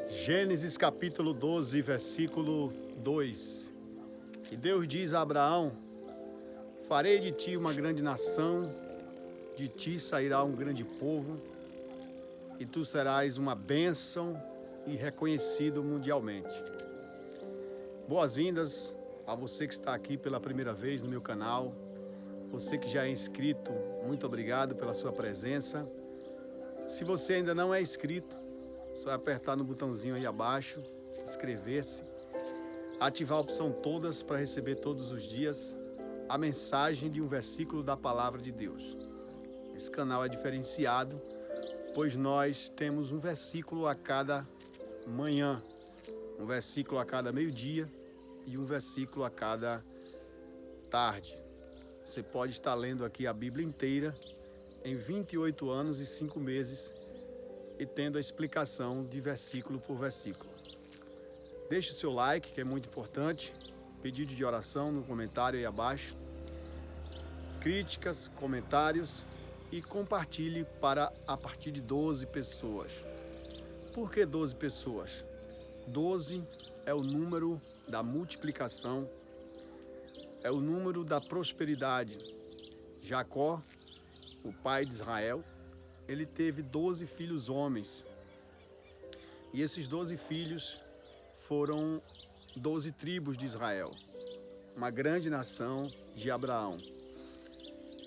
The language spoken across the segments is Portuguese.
Gênesis capítulo 12, versículo 2. E Deus diz a Abraão: farei de ti uma grande nação, de ti sairá um grande povo, e tu serás uma bênção e reconhecido mundialmente. Boas-vindas a você que está aqui pela primeira vez no meu canal. Você que já é inscrito, muito obrigado pela sua presença. Se você ainda não é inscrito, só é apertar no botãozinho aí abaixo, inscrever-se, ativar a opção todas para receber todos os dias a mensagem de um versículo da palavra de Deus. Esse canal é diferenciado, pois nós temos um versículo a cada manhã, um versículo a cada meio-dia e um versículo a cada tarde. Você pode estar lendo aqui a Bíblia inteira em 28 anos e 5 meses e tendo a explicação de versículo por versículo. Deixe o seu like, que é muito importante, pedido de oração no comentário aí abaixo, críticas, comentários e compartilhe para a partir de 12 pessoas. Por que 12 pessoas? 12 é o número da multiplicação, é o número da prosperidade. Jacó, o pai de Israel, ele teve 12 filhos homens. E esses 12 filhos foram 12 tribos de Israel, uma grande nação de Abraão.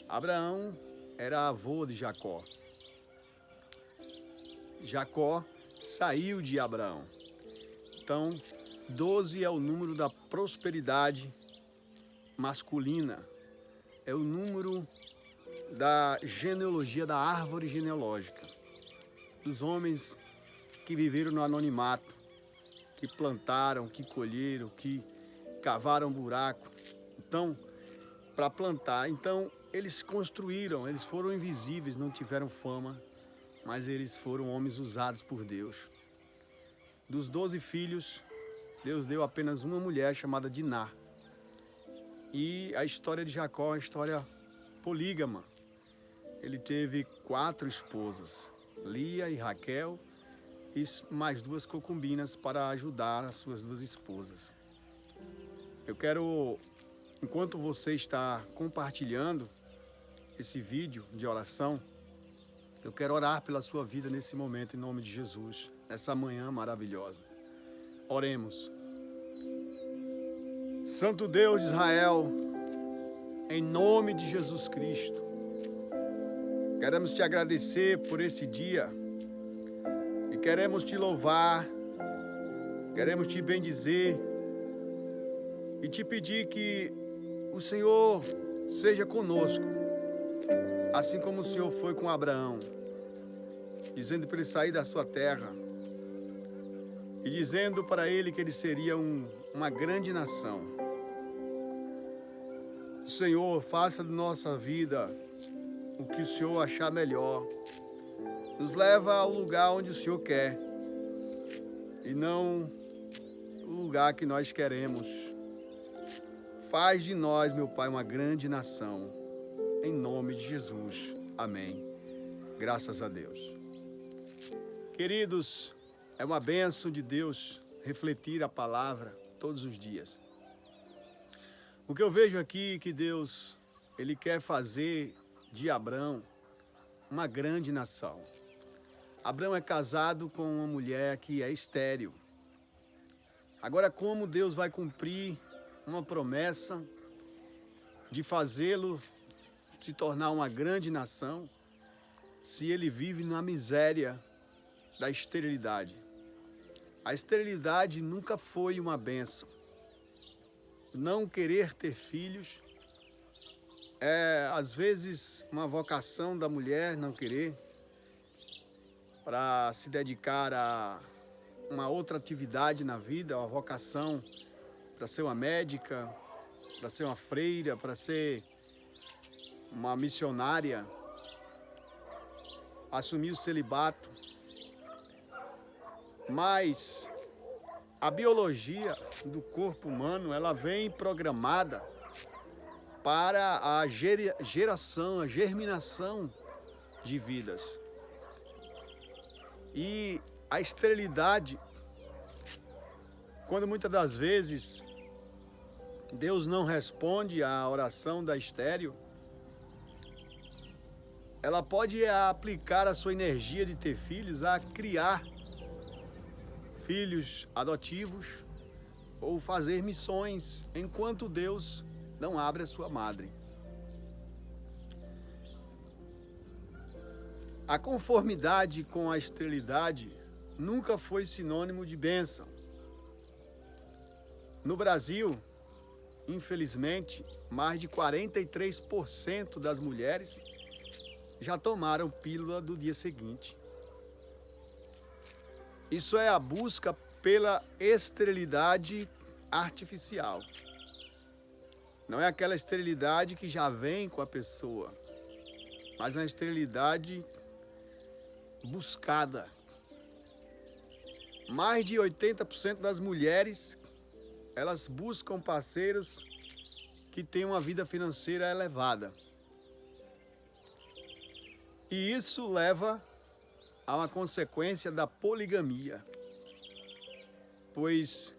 Abraão era avô de Jacó. Jacó saiu de Abraão. Então, 12 é o número da prosperidade masculina, é o número da genealogia, da árvore genealógica, dos homens que viveram no anonimato, que plantaram, que colheram, que cavaram buraco. Então, para plantar, eles construíram, eles foram invisíveis, não tiveram fama, mas eles foram homens usados por Deus. Dos 12 filhos, Deus deu apenas uma mulher chamada Diná. E a história de Jacó é uma história polígama. Ele teve 4 esposas, Lia e Raquel, e mais 2 concubinas para ajudar as suas 2 esposas. Eu quero, enquanto você está compartilhando esse vídeo de oração, eu quero orar pela sua vida nesse momento, em nome de Jesus, nessa manhã maravilhosa. Oremos. Santo Deus de Israel, em nome de Jesus Cristo, queremos te agradecer por esse dia e queremos te louvar, queremos te bendizer e te pedir que o Senhor seja conosco, assim como o Senhor foi com Abraão, dizendo para ele sair da sua terra e dizendo para ele que ele seria uma grande nação. Senhor, faça de nossa vida o que o Senhor achar melhor. Nos leva ao lugar onde o Senhor quer e não o lugar que nós queremos. Faz de nós, meu Pai, uma grande nação. Em nome de Jesus. Amém. Graças a Deus. Queridos, é uma bênção de Deus refletir a palavra todos os dias. O que eu vejo aqui é que Deus, Ele quer fazer de Abrão uma grande nação. Abrão é casado com uma mulher que é estéril. Agora, como Deus vai cumprir uma promessa de fazê-lo se tornar uma grande nação, se ele vive na miséria da esterilidade? A esterilidade nunca foi uma bênção. Não querer ter filhos é, às vezes, uma vocação da mulher não querer para se dedicar a uma outra atividade na vida, uma vocação para ser uma médica, para ser uma freira, para ser uma missionária, assumir o celibato. Mas a biologia do corpo humano, ela vem programada para a geração, a germinação de vidas. E a esterilidade, quando muitas das vezes Deus não responde à oração da estéril, ela pode aplicar a sua energia de ter filhos a criar filhos adotivos ou fazer missões enquanto Deus não abre a sua madre. A conformidade com a esterilidade nunca foi sinônimo de bênção. No Brasil, infelizmente, mais de 43% das mulheres já tomaram pílula do dia seguinte. Isso é a busca pela esterilidade artificial. Não é aquela esterilidade que já vem com a pessoa, mas uma esterilidade buscada. Mais de 80% das mulheres, elas buscam parceiros que tenham uma vida financeira elevada. E isso leva a uma consequência da poligamia, pois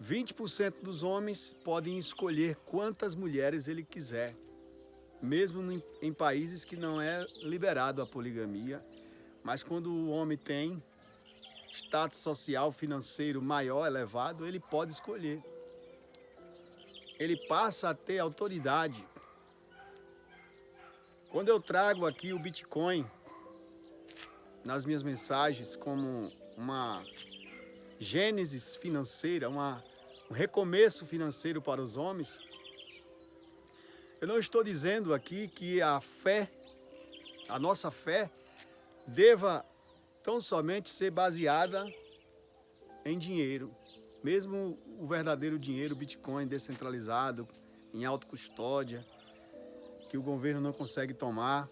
20% dos homens podem escolher quantas mulheres ele quiser, mesmo em países que não é liberado a poligamia, mas quando o homem tem status social financeiro maior, elevado, ele pode escolher. Ele passa a ter autoridade. Quando eu trago aqui o Bitcoin nas minhas mensagens como uma gênesis financeira, um recomeço financeiro para os homens, eu não estou dizendo aqui que a nossa fé, deva tão somente ser baseada em dinheiro. Mesmo o verdadeiro dinheiro, Bitcoin descentralizado, em autocustódia, que o governo não consegue tomar.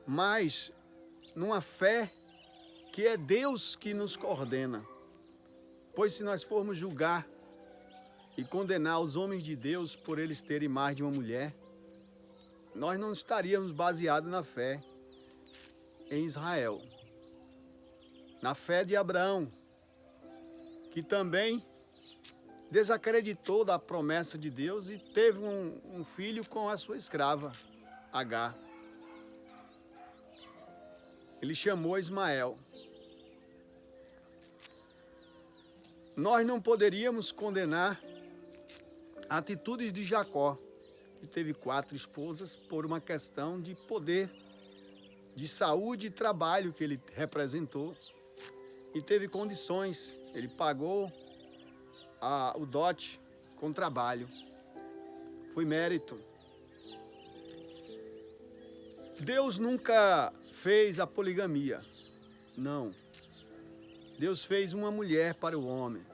Mas numa fé que é Deus que nos coordena. Pois se nós formos julgar e condenar os homens de Deus por eles terem mais de uma mulher, nós não estaríamos baseados na fé em Israel. Na fé de Abraão, que também desacreditou da promessa de Deus e teve um filho com a sua escrava, Agar. Ele chamou Ismael. Nós não poderíamos condenar atitudes de Jacó, que teve 4 esposas, por uma questão de poder, de saúde e trabalho que ele representou, e teve condições. Ele pagou o dote com trabalho. Foi mérito. Deus nunca fez a poligamia. Não. Deus fez uma mulher para o homem.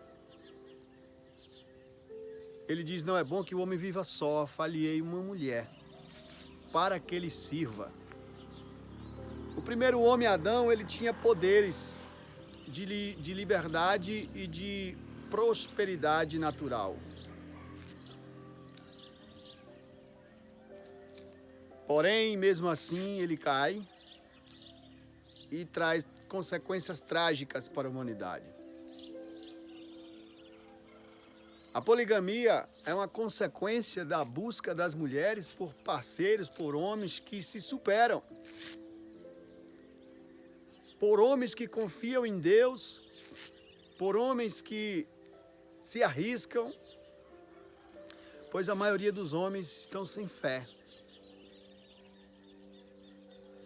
Ele diz, não é bom que o homem viva só, falhei uma mulher, para que ele sirva. O primeiro homem, Adão, ele tinha poderes de liberdade e de prosperidade natural. Porém, mesmo assim, ele cai e traz consequências trágicas para a humanidade. A poligamia é uma consequência da busca das mulheres por parceiros, por homens que se superam, por homens que confiam em Deus, por homens que se arriscam, pois a maioria dos homens estão sem fé.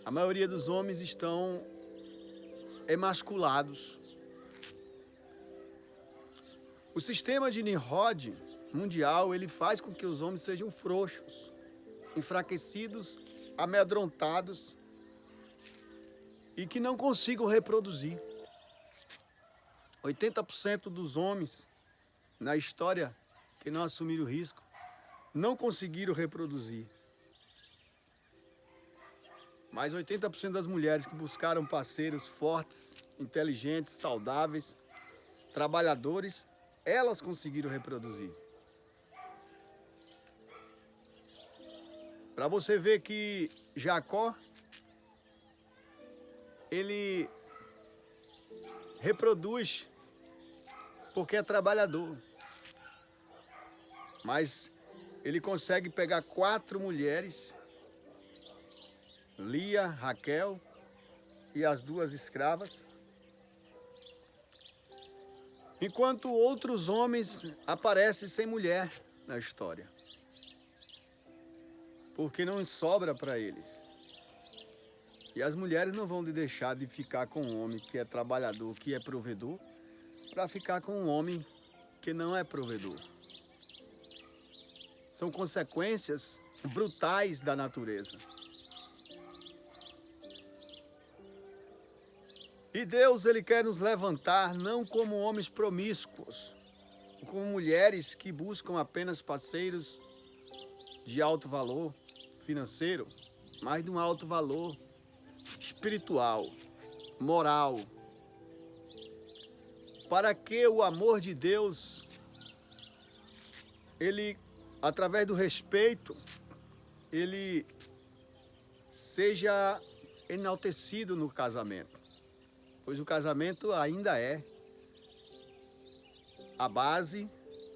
A maioria dos homens estão emasculados. O sistema de Nimrod mundial, ele faz com que os homens sejam frouxos, enfraquecidos, amedrontados e que não consigam reproduzir. 80% dos homens na história que não assumiram o risco não conseguiram reproduzir. Mas 80% das mulheres que buscaram parceiros fortes, inteligentes, saudáveis, trabalhadores, elas conseguiram reproduzir. Para você ver que Jacó, ele reproduz porque é trabalhador. Mas ele consegue pegar 4 mulheres, Lia, Raquel e as 2 escravas, enquanto outros homens aparecem sem mulher na história, porque não sobra para eles. E as mulheres não vão deixar de ficar com um homem que é trabalhador, que é provedor, para ficar com um homem que não é provedor. São consequências brutais da natureza. E Deus, ele quer nos levantar não como homens promíscuos, como mulheres que buscam apenas parceiros de alto valor financeiro, mas de um alto valor espiritual, moral, para que o amor de Deus, ele, através do respeito, ele seja enaltecido no casamento, pois o casamento ainda é a base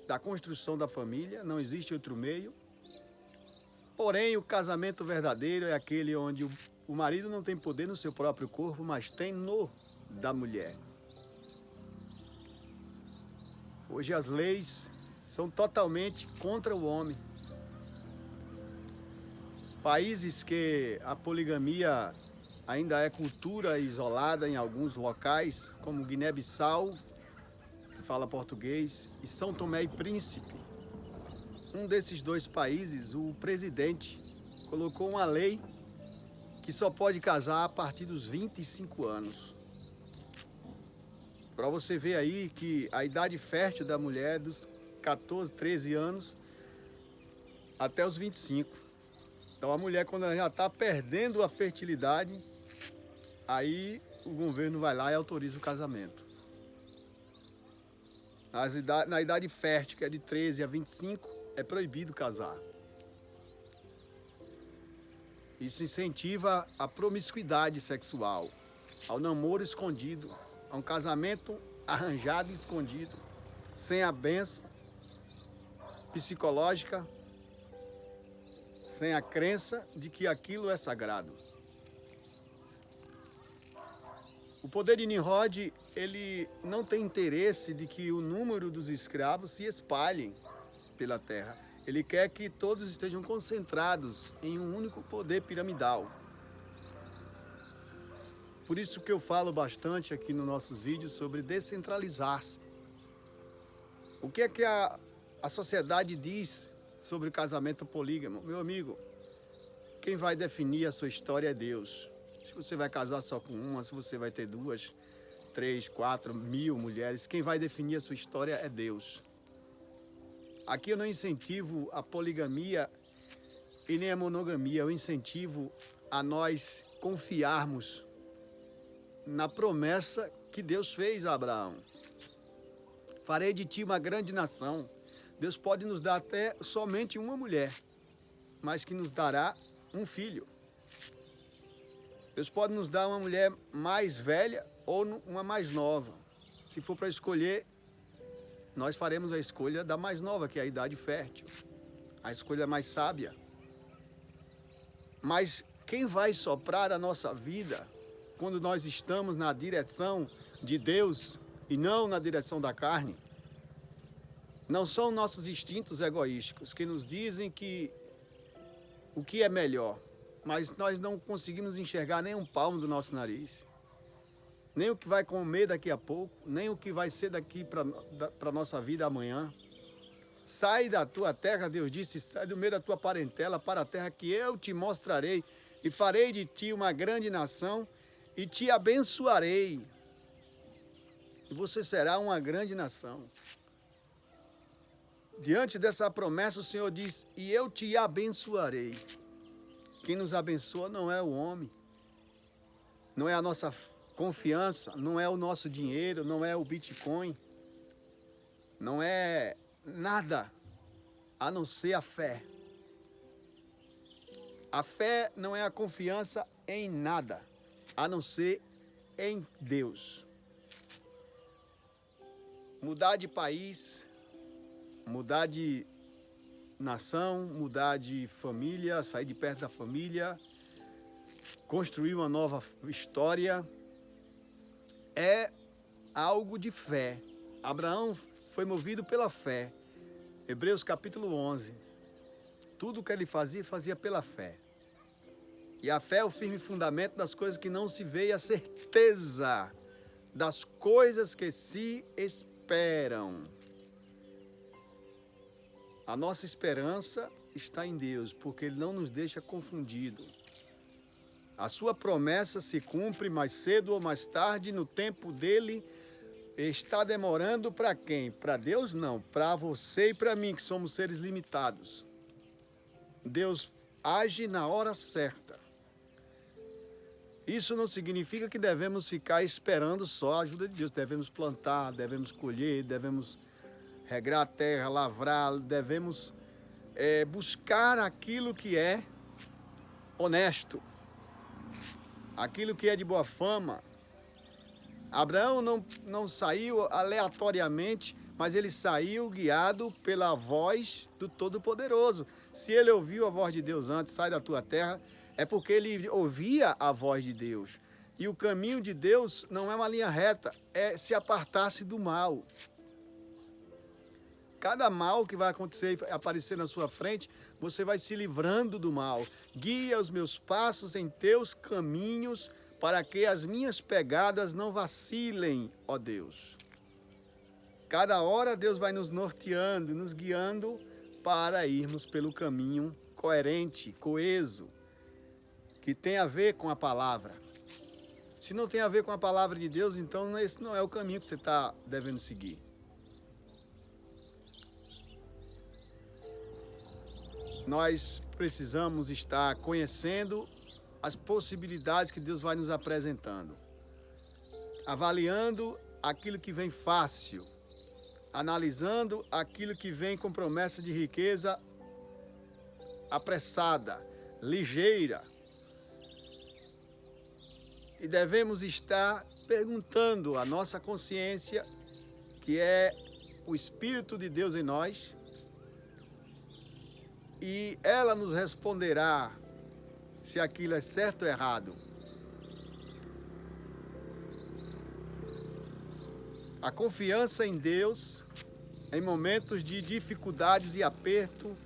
da construção da família, não existe outro meio. Porém, o casamento verdadeiro é aquele onde o marido não tem poder no seu próprio corpo, mas tem no da mulher. Hoje as leis são totalmente contra o homem. Países que a poligamia ainda é cultura isolada em alguns locais, como Guiné-Bissau, que fala português, e São Tomé e Príncipe. Um desses 2 países, o presidente colocou uma lei que só pode casar a partir dos 25 anos. Para você ver aí que a idade fértil da mulher é dos 14, 13 anos até os 25. Então a mulher, quando ela já está perdendo a fertilidade, aí o governo vai lá e autoriza o casamento. Na idade fértil, que é de 13 a 25, é proibido casar. Isso incentiva a promiscuidade sexual, ao namoro escondido, a um casamento arranjado e escondido, sem a bênção psicológica, sem a crença de que aquilo é sagrado. O poder de Nimrod, ele não tem interesse de que o número dos escravos se espalhem pela terra. Ele quer que todos estejam concentrados em um único poder piramidal. Por isso que eu falo bastante aqui nos nossos vídeos sobre descentralizar-se. O que é que a sociedade diz sobre o casamento polígamo? Meu amigo, quem vai definir a sua história é Deus. Se você vai casar só com uma, se você vai ter 2, 3, 4 mil mulheres, quem vai definir a sua história é Deus. Aqui eu não incentivo a poligamia e nem a monogamia, eu incentivo a nós confiarmos na promessa que Deus fez a Abraão. Farei de ti uma grande nação. Deus pode nos dar até somente uma mulher, mas que nos dará um filho. Deus pode nos dar uma mulher mais velha ou uma mais nova. Se for para escolher, nós faremos a escolha da mais nova, que é a idade fértil. A escolha mais sábia. Mas quem vai soprar a nossa vida quando nós estamos na direção de Deus e não na direção da carne? Não são nossos instintos egoísticos que nos dizem que o que é melhor, mas nós não conseguimos enxergar nem um palmo do nosso nariz, nem o que vai comer daqui a pouco, nem o que vai ser daqui para a nossa vida amanhã. Sai da tua terra, Deus disse, sai do meio da tua parentela para a terra que eu te mostrarei e farei de ti uma grande nação e te abençoarei. E você será uma grande nação. Diante dessa promessa, o Senhor diz, e eu te abençoarei. Quem nos abençoa não é o homem, não é a nossa confiança, não é o nosso dinheiro, não é o Bitcoin, não é nada a não ser a fé. A fé não é a confiança em nada, a não ser em Deus. Mudar de país, mudar de nação, mudar de família, sair de perto da família, construir uma nova história, é algo de fé. Abraão foi movido pela fé. Hebreus capítulo 11. Tudo que ele fazia, fazia pela fé. E a fé é o firme fundamento das coisas que não se vê e a certeza das coisas que se esperam. A nossa esperança está em Deus, porque Ele não nos deixa confundido. A sua promessa se cumpre mais cedo ou mais tarde, no tempo dele. Está demorando para quem? Para Deus não, para você e para mim, que somos seres limitados. Deus age na hora certa. Isso não significa que devemos ficar esperando só a ajuda de Deus. Devemos plantar, devemos colher, devemos regrar a terra, lavrar, devemos buscar aquilo que é honesto, aquilo que é de boa fama. Abraão não saiu aleatoriamente, mas ele saiu guiado pela voz do Todo-Poderoso. Se ele ouviu a voz de Deus antes, sai da tua terra, é porque ele ouvia a voz de Deus. E o caminho de Deus não é uma linha reta, é se apartar-se do mal. Cada mal que vai acontecer e aparecer na sua frente, você vai se livrando do mal. Guia os meus passos em teus caminhos, para que as minhas pegadas não vacilem, ó Deus. Cada hora Deus vai nos norteando, nos guiando para irmos pelo caminho coerente, coeso, que tem a ver com a palavra. Se não tem a ver com a palavra de Deus, então esse não é o caminho que você está devendo seguir. Nós precisamos estar conhecendo as possibilidades que Deus vai nos apresentando, avaliando aquilo que vem fácil, analisando aquilo que vem com promessa de riqueza apressada, ligeira. E devemos estar perguntando à nossa consciência, que é o Espírito de Deus em nós, e ela nos responderá se aquilo é certo ou errado. A confiança em Deus, em momentos de dificuldades e aperto,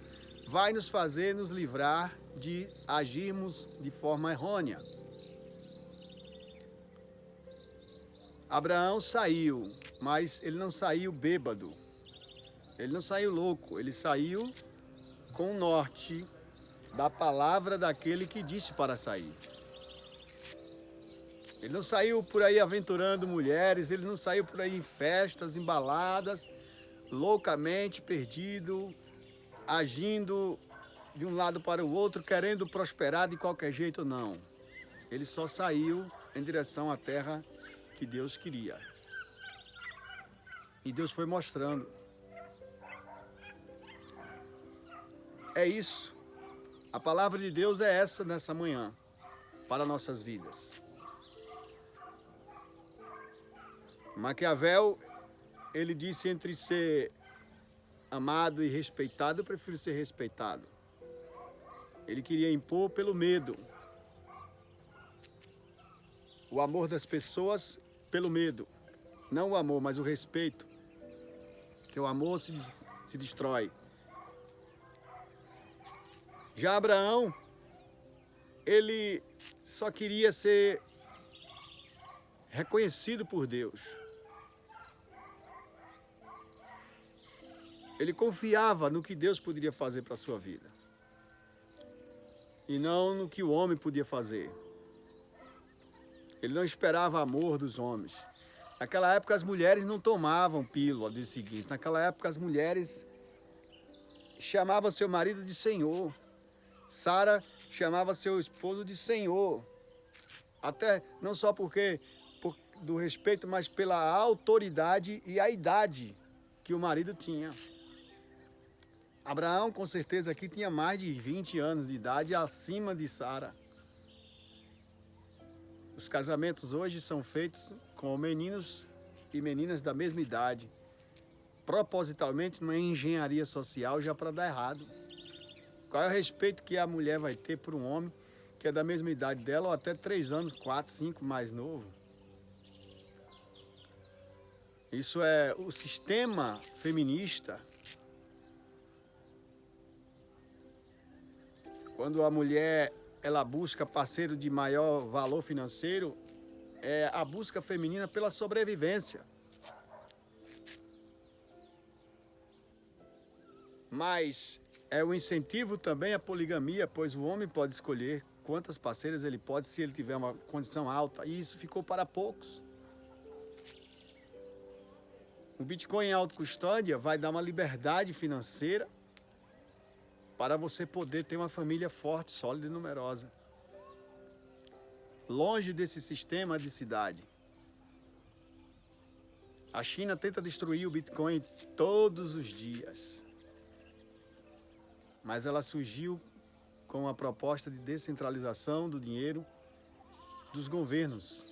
vai nos fazer nos livrar de agirmos de forma errônea. Abraão saiu, mas ele não saiu bêbado. Ele não saiu louco, ele saiu com o norte da palavra daquele que disse para sair. Ele não saiu por aí aventurando mulheres, ele não saiu por aí em festas, em baladas, loucamente perdido, agindo de um lado para o outro, querendo prosperar de qualquer jeito, não. Ele só saiu em direção à terra que Deus queria. E Deus foi mostrando. É isso. A palavra de Deus é essa nessa manhã, para nossas vidas. Maquiavel, ele disse: entre ser amado e respeitado, eu prefiro ser respeitado. Ele queria impor pelo medo. O amor das pessoas pelo medo. Não o amor, mas o respeito. Porque o amor se destrói. Já Abraão, ele só queria ser reconhecido por Deus. Ele confiava no que Deus poderia fazer para a sua vida. E não no que o homem podia fazer. Ele não esperava amor dos homens. Naquela época as mulheres não tomavam pílula do seguinte. Naquela época as mulheres chamavam seu marido de Senhor. Sara chamava seu esposo de Senhor. Até não só do respeito, mas pela autoridade e a idade que o marido tinha. Abraão, com certeza, aqui tinha mais de 20 anos de idade acima de Sara. Os casamentos hoje são feitos com meninos e meninas da mesma idade, propositalmente numa engenharia social já para dar errado. Qual é o respeito que a mulher vai ter por um homem que é da mesma idade dela ou até 3 anos, 4, 5 mais novo? Isso é o sistema feminista. Quando a mulher ela busca parceiro de maior valor financeiro, é a busca feminina pela sobrevivência. Mas é o incentivo também à poligamia, pois o homem pode escolher quantas parceiras ele pode se ele tiver uma condição alta, e isso ficou para poucos. O Bitcoin em autocustódia vai dar uma liberdade financeira para você poder ter uma família forte, sólida e numerosa. Longe desse sistema de cidade. A China tenta destruir o Bitcoin todos os dias. Mas ela surgiu com a proposta de descentralização do dinheiro dos governos.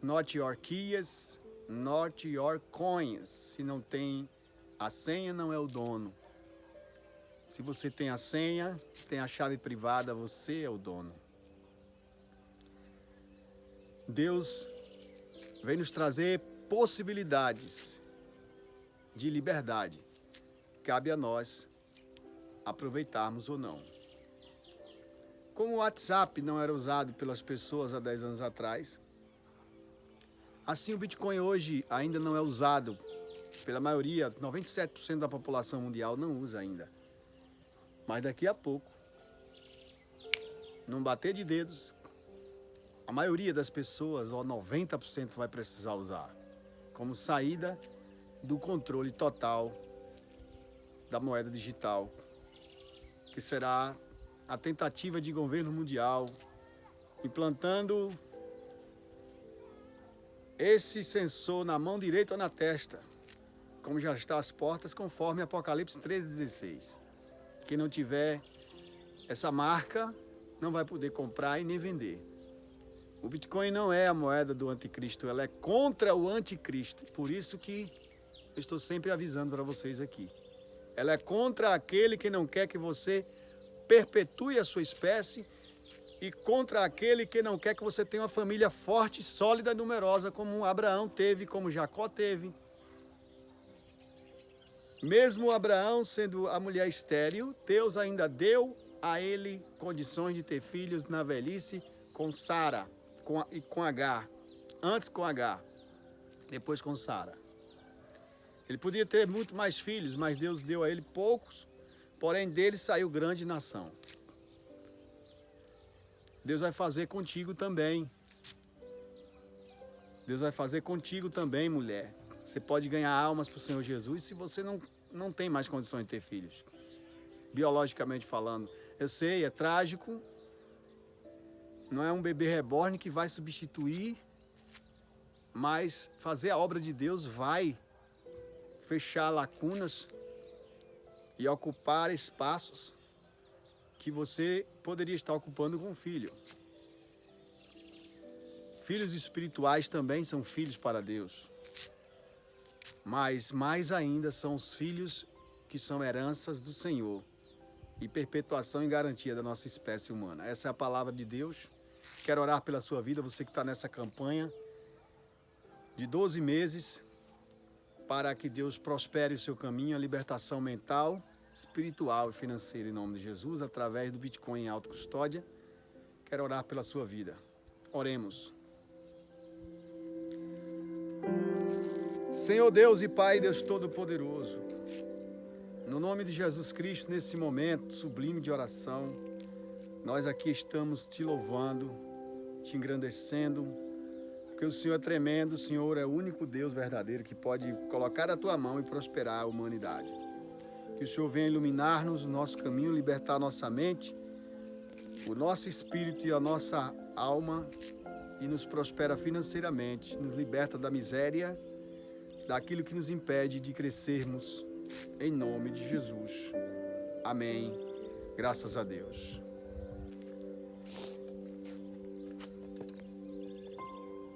Not your keys, not your coins. Se não tem a senha, não é o dono. Se você tem a senha, tem a chave privada, você é o dono. Deus vem nos trazer possibilidades de liberdade. Cabe a nós aproveitarmos ou não. Como o WhatsApp não era usado pelas pessoas há 10 anos atrás, assim o Bitcoin hoje ainda não é usado pela maioria, 97% da população mundial não usa ainda. Mas daqui a pouco, num bater de dedos, a maioria das pessoas, ou 90%, vai precisar usar como saída do controle total da moeda digital, que será a tentativa de governo mundial, implantando esse sensor na mão direita ou na testa, como já está às portas, conforme Apocalipse 13,16. Quem não tiver essa marca não vai poder comprar e nem vender. O Bitcoin não é a moeda do anticristo, ela é contra o anticristo. Por isso que eu estou sempre avisando para vocês aqui. Ela é contra aquele que não quer que você perpetue a sua espécie e contra aquele que não quer que você tenha uma família forte, sólida e numerosa, como Abraão teve, como Jacó teve. Mesmo Abraão sendo a mulher estéril, Deus ainda deu a ele condições de ter filhos na velhice com Sara e com Agar. Antes com Agar, depois com Sara. Ele podia ter muito mais filhos, mas Deus deu a ele poucos, porém dele saiu grande nação. Deus vai fazer contigo também. Deus vai fazer contigo também, mulher. Você pode ganhar almas para o Senhor Jesus se você não tem mais condições de ter filhos. Biologicamente falando. Eu sei, é trágico. Não é um bebê reborn que vai substituir, mas fazer a obra de Deus vai fechar lacunas e ocupar espaços que você poderia estar ocupando com um filho. Filhos espirituais também são filhos para Deus. Mas mais ainda são os filhos que são heranças do Senhor e perpetuação e garantia da nossa espécie humana. Essa é a palavra de Deus. Quero orar pela sua vida, você que está nessa campanha de 12 meses, para que Deus prospere o seu caminho, a libertação mental, espiritual e financeira em nome de Jesus, através do Bitcoin em autocustódia. Quero orar pela sua vida. Oremos. Senhor Deus e Pai, Deus Todo-Poderoso, no nome de Jesus Cristo, nesse momento sublime de oração, nós aqui estamos te louvando, te engrandecendo, porque o Senhor é tremendo, o Senhor é o único Deus verdadeiro que pode colocar a tua mão e prosperar a humanidade. Que o Senhor venha iluminar-nos o nosso caminho, libertar a nossa mente, o nosso espírito e a nossa alma, e nos prospera financeiramente, nos liberta da miséria, daquilo que nos impede de crescermos, em nome de Jesus. Amém. Graças a Deus.